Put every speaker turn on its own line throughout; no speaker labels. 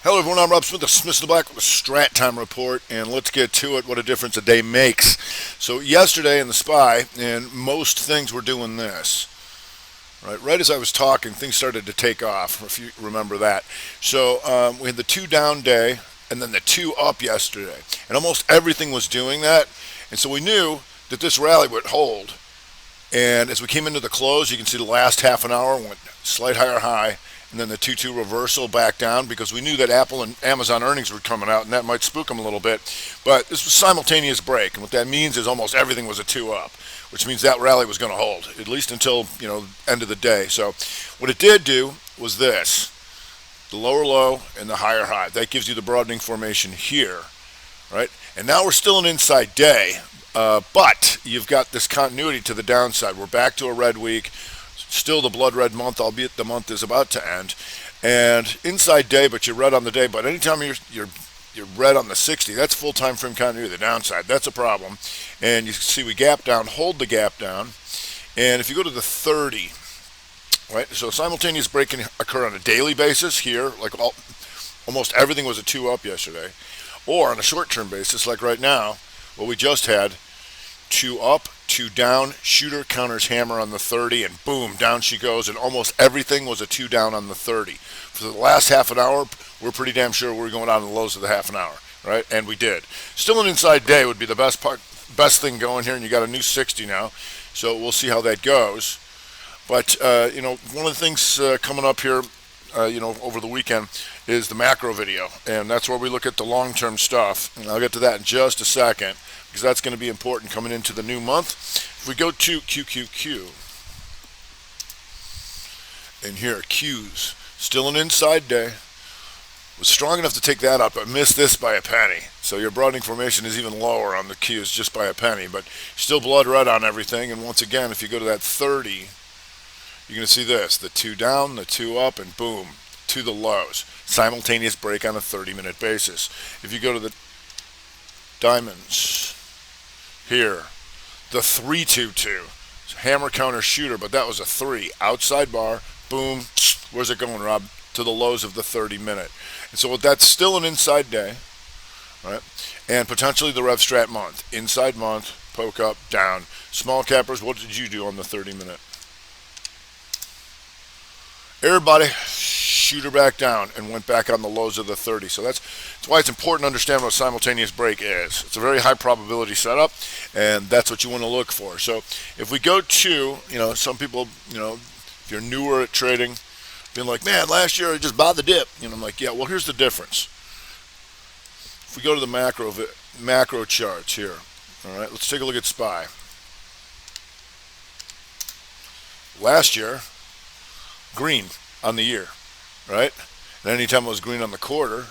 Hello everyone, I'm Rob Smith of Smith the Black with the Strat Time Report, and let's get to it, what a difference a day makes. So yesterday in the SPY, and most things were doing this. Right as I was talking, things started to take off, if you remember that. So we had the 2 down day, and then the 2 up yesterday. And almost everything was doing that, and so we knew that this rally would hold. And as we came into the close, you can see the last half an hour went slight higher high, and then the 2-2 reversal back down because we knew that Apple and Amazon earnings were coming out, and that might spook them a little bit. But this was simultaneous break, and what that means is almost everything was a 2 up, which means that rally was going to hold, at least until, end of the day. So what it did do was this, the lower low and the higher high. That gives you the broadening formation here, right? And now we're still an inside day, but you've got this continuity to the downside. We're back to a red week. Still the blood red month, albeit the month is about to end. And inside day, but you're red on the day. But anytime you're red on the 60, that's full time frame continuity. The downside, that's a problem. And you see we gap down, hold the gap down. And if you go to the 30, right? So simultaneous break can occur on a daily basis here, like almost everything was a 2 up yesterday, or on a short term basis, like right now, what we just had. 2 up, 2 down, shooter counters hammer on the 30, and boom, down she goes, and almost everything was a 2 down on the 30. For the last half an hour, we're pretty damn sure we're going down to the lows of the half an hour, right? And we did. Still an inside day would be the best thing going here, and you got a new 60 now, so we'll see how that goes. But, one of the things coming up here, over the weekend is the macro video, and that's where we look at the long-term stuff, and I'll get to that in just a second, because that's going to be important coming into the new month. If we go to QQQ, and here, Q's, still an inside day, was strong enough to take that up, but missed this by a penny. So your broadening formation is even lower on the Q's just by a penny, but still blood red on everything, and once again, if you go to that 30, you're going to see this, the 2 down, the 2 up, and boom, to the lows. Simultaneous break on a 30-minute basis. If you go to the diamonds, here, the 322, hammer counter shooter, but that was a 3. Outside bar, boom, where's it going, Rob? To the lows of the 30-minute. And so that's still an inside day, right? And potentially the Rev Strat month. Inside month, poke up, down. Small cappers, what did you do on the 30-minute? Everybody shooter back down and went back on the lows of the 30. So that's why it's important to understand what a simultaneous break is. It's a very high probability setup, and that's what you want to look for. So if we go to, some people, if you're newer at trading, being like, man, last year I just bought the dip. I'm like, yeah, well, here's the difference. If we go to the macro charts here, all right, let's take a look at SPY. Last year, green on the year, right? And anytime it was green on the quarter,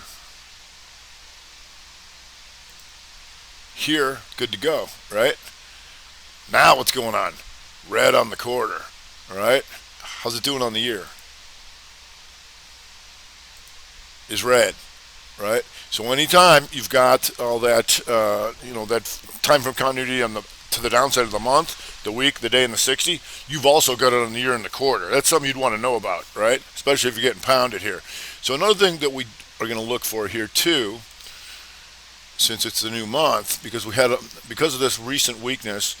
here, good to go, right? Now what's going on? Red on the quarter, all right? How's it doing on the year? Is red, right? So anytime you've got all that, that time from continuity to the downside of the month, the week, the day, and the 60, you've also got it on the year and the quarter. That's something you'd want to know about, right? Especially if you're getting pounded here. So another thing that we are going to look for here too, since it's the new month, because of this recent weakness,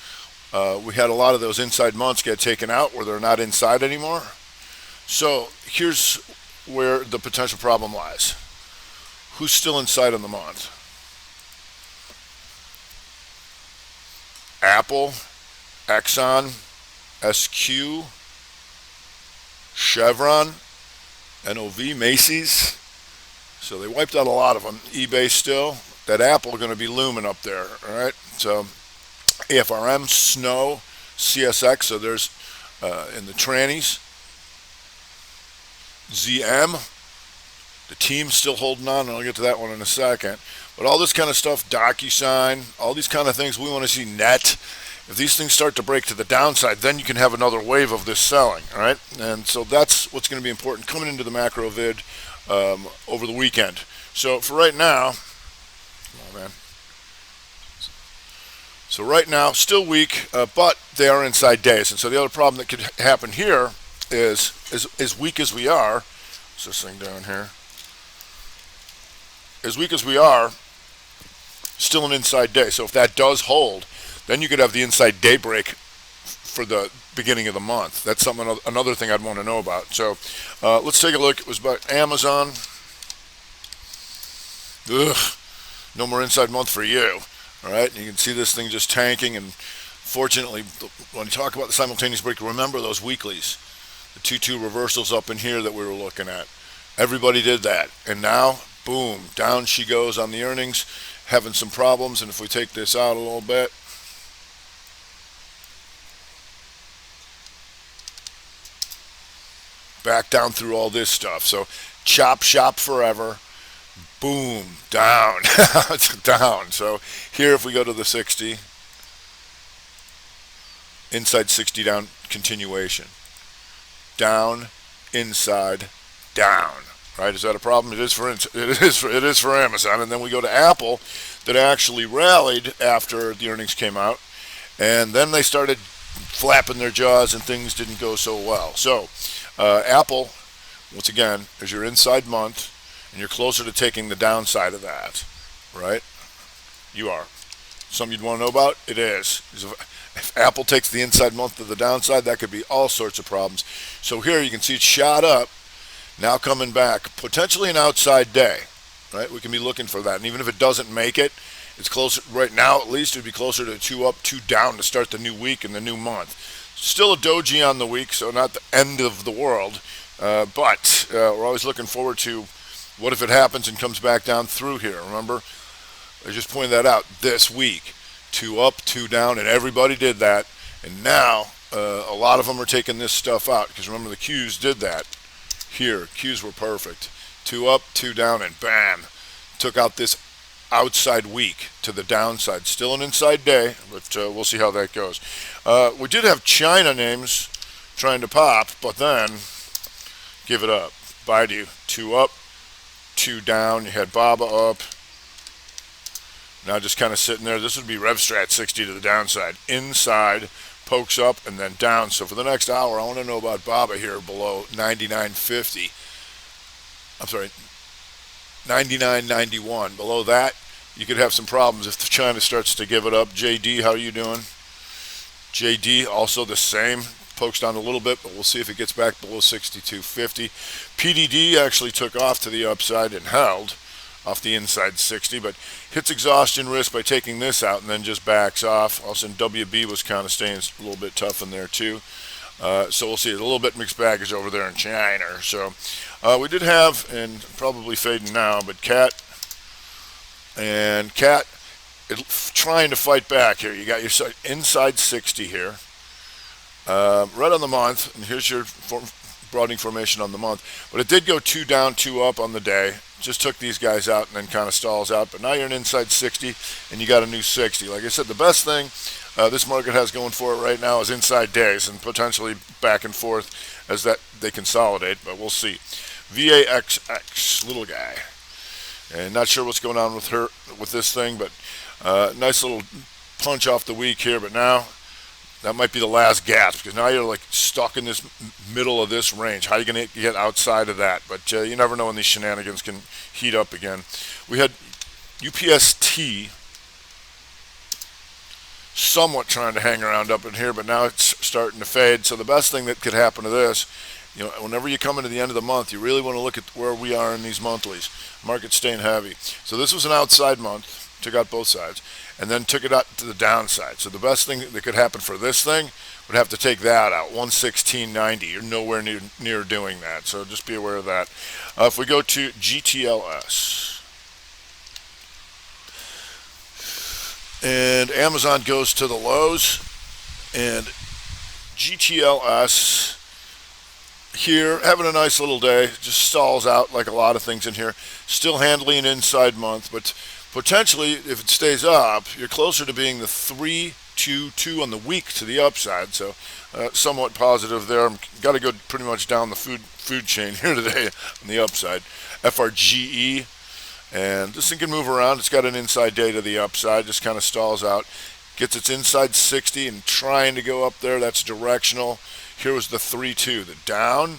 we had a lot of those inside months get taken out where they're not inside anymore. So here's where the potential problem lies. Who's still inside on the month? Apple, Exxon, SQ, Chevron, NOV, Macy's. So they wiped out a lot of them. eBay still. That Apple going to be looming up there, all right? So AFRM, Snow, CSX, so there's in the trannies. ZM, the team's still holding on, and I'll get to that one in a second. But all this kind of stuff, DocuSign, all these kind of things, we want to see net. If these things start to break to the downside, then you can have another wave of this selling, all right? And so that's what's going to be important coming into the macro vid over the weekend. So for right now, come on, man. So right now, still weak, but they are inside days. And so the other problem that could happen here is, as weak as we are, what's this thing down here? as weak as we are, still an inside day. So if that does hold, then you could have the inside day break for the beginning of the month. That's something, another thing I'd want to know about. So let's take a look. It was about Amazon. Ugh, no more inside month for you. All right, and you can see this thing just tanking. And fortunately, when you talk about the simultaneous break, remember those weeklies, the 2-2 reversals up in here that we were looking at. Everybody did that, and now, boom, down she goes on the earnings, having some problems. And if we take this out a little bit, back down through all this stuff. So chop shop forever. Boom, down. It's down. So here, if we go to the 60, inside 60 down, continuation. Down, inside, down. Right? Is that a problem? It is for Amazon. And then we go to Apple, that actually rallied after the earnings came out, and then they started flapping their jaws, and things didn't go so well. So Apple, once again, is your inside month, and you're closer to taking the downside of that, right? You are. Something you'd want to know about? It is. If Apple takes the inside month to the downside, that could be all sorts of problems. So here you can see it shot up, now coming back, potentially an outside day, right? We can be looking for that. And even if it doesn't make it, it's closer, right now at least, it would be closer to 2 up, 2 down to start the new week and the new month. Still a doji on the week, so not the end of the world, but we're always looking forward to what if it happens and comes back down through here. Remember, I just pointed that out this week. 2 up, 2 down, and everybody did that. And now a lot of them are taking this stuff out, because remember the Qs did that. Here, Qs were perfect. 2 up, 2 down, and bam, took out this outside week to the downside. Still an inside day, but we'll see how that goes. We did have China names trying to pop, but then give it up. Baidu, 2 up, 2 down. You had Baba up. Now just kind of sitting there. This would be RevStrat 60 to the downside. Inside, pokes up, and then down. So for the next hour, I want to know about Baba here below 99.50. I'm sorry, 99.91. Below that, you could have some problems if China starts to give it up. JD, how are you doing? JD, also the same. Pokes down a little bit, but we'll see if it gets back below 62.50. PDD actually took off to the upside and held off the inside 60, but hits exhaustion risk by taking this out and then just backs off. Also, WB was kind of staying a little bit tough in there too. So we'll see. A little bit mixed baggage over there in China. So we did have, and probably fading now, but Cat trying to fight back here. You got your inside 60 here. Right on the month, and here's your broadening formation on the month. But it did go 2 down, 2 up on the day. Just took these guys out and then kind of stalls out. But now you're an inside 60, and you got a new 60. Like I said, the best thing this market has going for it right now is inside days, and potentially back and forth as that they consolidate. But we'll see. VAXX, little guy. And not sure what's going on with this thing, but nice little punch off the week here. But now that might be the last gasp, because now you're like stuck in this middle of this range. How are you going to get outside of that? But you never know when these shenanigans can heat up again. We had UPST somewhat trying to hang around up in here, but now it's starting to fade. So the best thing that could happen to this, whenever you come into the end of the month, you really want to look at where we are in these monthlies. Market's staying heavy. So this was an outside month, took out both sides, and then took it out to the downside. So the best thing that could happen for this thing would have to take that out, 116.90. You're nowhere near doing that, so just be aware of that. If we go to GTLS, and Amazon goes to the lows, and GTLS here having a nice little day, just stalls out like a lot of things in here. Still handling an inside month, but potentially, if it stays up, you're closer to being the 3-2-2 on the week to the upside. So somewhat positive there. I've got to go pretty much down the food chain here today on the upside. FRGE, and this thing can move around. It's got an inside day to the upside, just kind of stalls out. Gets its inside 60 and trying to go up there. That's directional. Here was the 3-2, the down,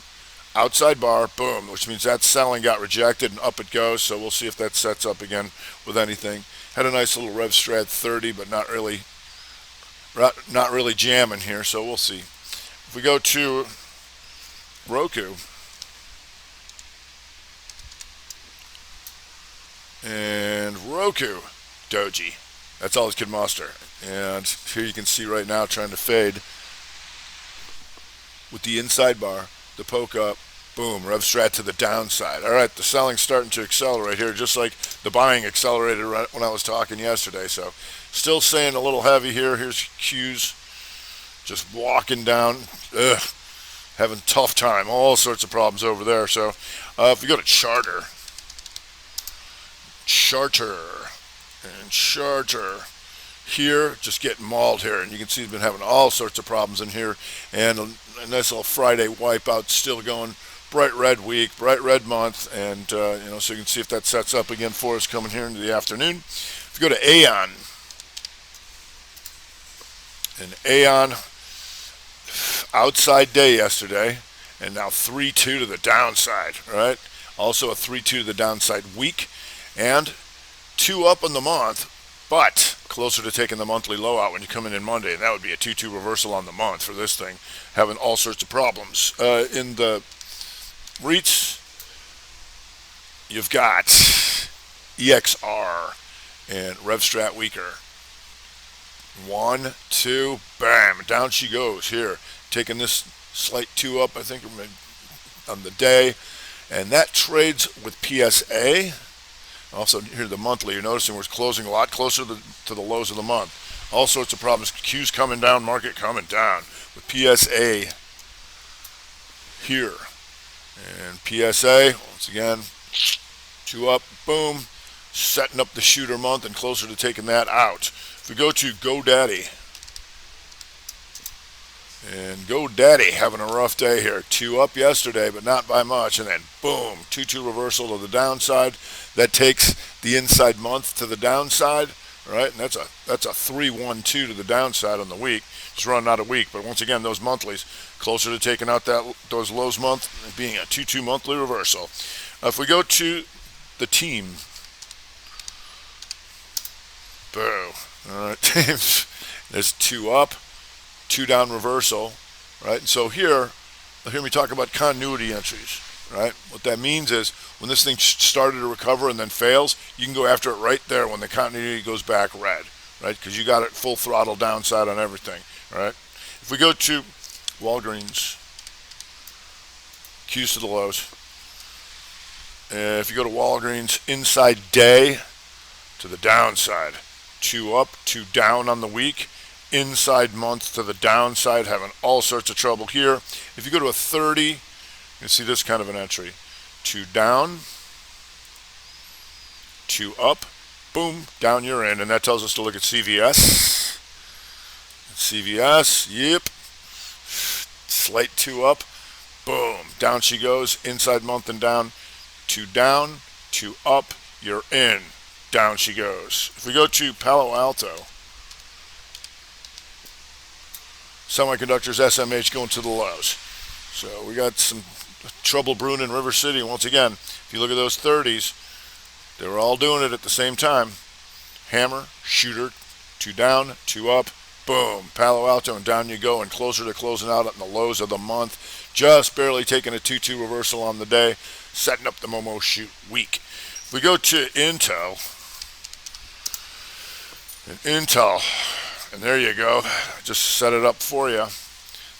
outside bar, boom, which means that selling got rejected and up it goes. So we'll see if that sets up again with anything. Had a nice little Rev Strat 30, but not really jamming here. So we'll see. If we go to Roku and Roku Doji, that's all it could muster. And here you can see right now trying to fade with the inside bar, the poke up, boom, Rev Strat to the downside. All right, the selling's starting to accelerate here, just like the buying accelerated right when I was talking yesterday. So still staying a little heavy here. Here's Q's just walking down, having a tough time, all sorts of problems over there. So if we go to Charter, here, just getting mauled here, and you can see he's been having all sorts of problems in here, and a nice little Friday wipeout still going. Bright red week, bright red month, and so you can see if that sets up again for us coming here into the afternoon. If you go to Aeon, and Aeon, outside day yesterday, and now 3-2 to the downside, right? Also a 3-2 to the downside week, and 2 up on the month, but closer to taking the monthly low out when you come in Monday, and that would be a 2-2 reversal on the month for this thing, having all sorts of problems. In the REITs, you've got EXR and Rev Strat weaker. 1, 2, bam, down she goes here, taking this slight 2 up, I think, on the day, and that trades with PSA. Also, here the monthly, you're noticing we're closing a lot closer to the lows of the month. All sorts of problems. Q's coming down, market coming down. With PSA here. And PSA, once again, 2 up, boom. Setting up the shooter month and closer to taking that out. If we go to GoDaddy. And GoDaddy having a rough day here. 2 up yesterday, but not by much. And then boom, 2-2 reversal to the downside. That takes the inside month to the downside, right? And that's a 3-1-2 to the downside on the week. Just running out of week, but once again, those monthlies closer to taking out those lows month and being a 2-2 monthly reversal. If we go to the team, boom. All right, teams. There's 2 up. 2 down reversal, right? And so here, you'll hear me talk about continuity entries, right? What that means is when this thing started to recover and then fails, you can go after it right there when the continuity goes back red, right? Because you got it full throttle downside on everything, right? If we go to Walgreens, Q's to the lows. If you go to Walgreens, inside day to the downside, 2 up, 2 down on the week. Inside month to the downside, having all sorts of trouble here. If you go to a 30, you can see this kind of an entry. 2 down, 2 up, boom, down you're in. And that tells us to look at CVS. CVS, yep. Slight 2 up, boom, down she goes. Inside month and down, 2 down, 2 up, you're in. Down she goes. If we go to Palo Alto, semiconductors, SMH going to the lows. So we got some trouble brewing in River City. Once again, if you look at those 30s, they were all doing it at the same time. Hammer, shooter, 2 down, 2 up, boom. Palo Alto, and down you go, and closer to closing out at the lows of the month. Just barely taking a 2-2 reversal on the day, setting up the Momo shoot week. If we go to Intel, and there you go. Just set it up for you.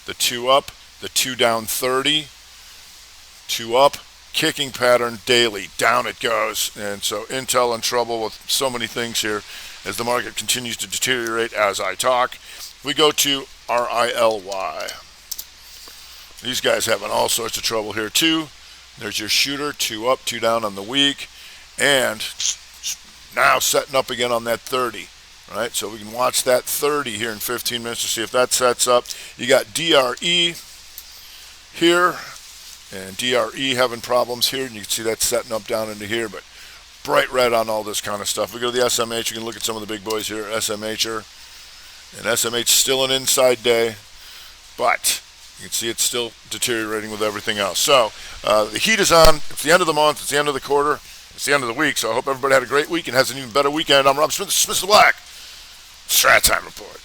The 2 up, the 2 down 30, 2 up, kicking pattern daily. Down it goes. And so Intel in trouble with so many things here as the market continues to deteriorate as I talk. We go to RILY. These guys having all sorts of trouble here too. There's your shooter, 2 up, 2 down on the week. And now setting up again on that 30. Right, so we can watch that 30 here in 15 minutes to see if that sets up. You got DRE here, and DRE having problems here, and you can see that setting up down into here, but bright red on all this kind of stuff. We go to the SMH, you can look at some of the big boys here, SMHer, and SMH still an inside day, but You can see it's still deteriorating with everything else. So the heat is on. It's the end of the month. It's the end of the quarter. It's the end of the week. So I hope everybody had a great week and has an even better weekend. I'm Rob Smith. Smith the Black. Strat Time Report.